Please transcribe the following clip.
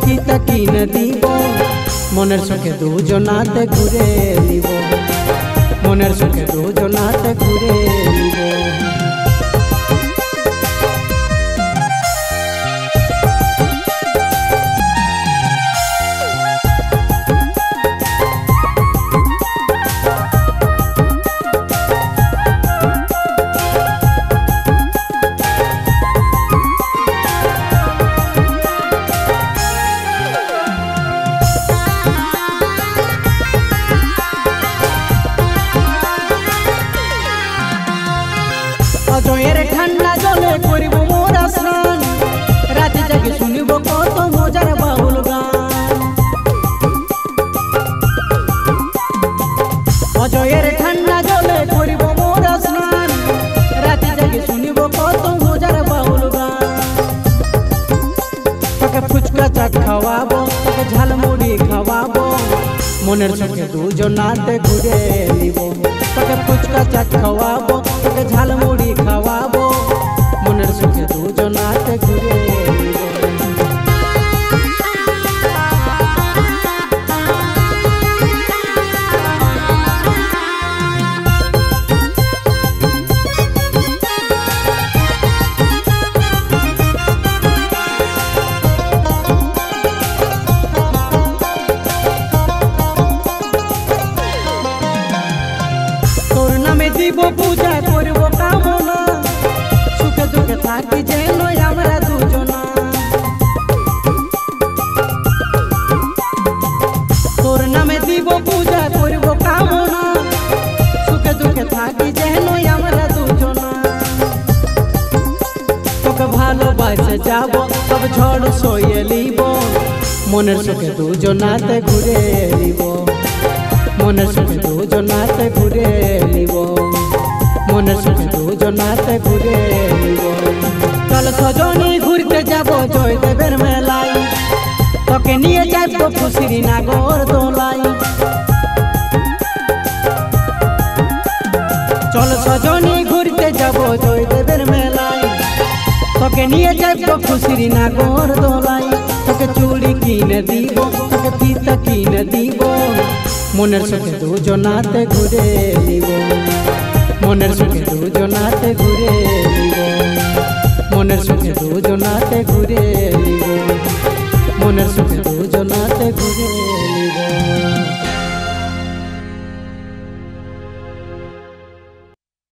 ফিতা কিনে দিব মনের সুখে দুজনাতে ঘুরে নিব মনের সুখে দুজনাতে ঘুরে নিব অজয়ের ঠান্ডা জলে করিব মোরা স্নান রাতে জাগে শুনিব কত মজার বাউল গান অজয়ের ঠান্ডা জলে করিব মোরা স্নান রাতে জাগে শুনিব কত মজার বাউল গান তোকে ফুচকা চাট খাওয়াবো তোকে ঝালমুড়ি খাওয়াবো মনের সুখে দুজনাতে ঘুরে নিব তোকে ফুচকা চাট খাওয়াবো তোকে ঝালমুড়ি খাওয়াবো মনের সুখে দুজনাতে ঘুরে নিব দিব পূজা করব কামনা সুখে দুঃখে থাকি যেন আমরা দুজনা তোর নামে দিব পূজা করব কামনা সুখে দুঃখে থাকি যেন আমরা দুজনা তোকে ভালোবাসে যাব সব ঝড় সইয়ে নিব মনের সুখে দুজনাতে ঘুরে নিব মনের সুখে দুজনাতে ঘুরে নিব মনের সুখে দুজনাতে ঘুরে নিব চল সজনী ঘুরতে যাব জয়দেবের মেলায় তোকে নিয়ে যাব খুশির নাগর দোলাই চল সজনী ঘুরতে যাব জয়দেবের মেলায় তোকে নিয়ে যাব খুশির নাগর দোলাই তোকে চুড়ি কিনে দিব তোকে ফিতা কিনে দিব মনের সুখে দুজনাতে ঘুরে নিব মনের সুখে দুজনাতে ঘুরে নিব মনের সুখে দুজনাতে ঘুরে নিব মনের সুখে দুজনাতে ঘুরে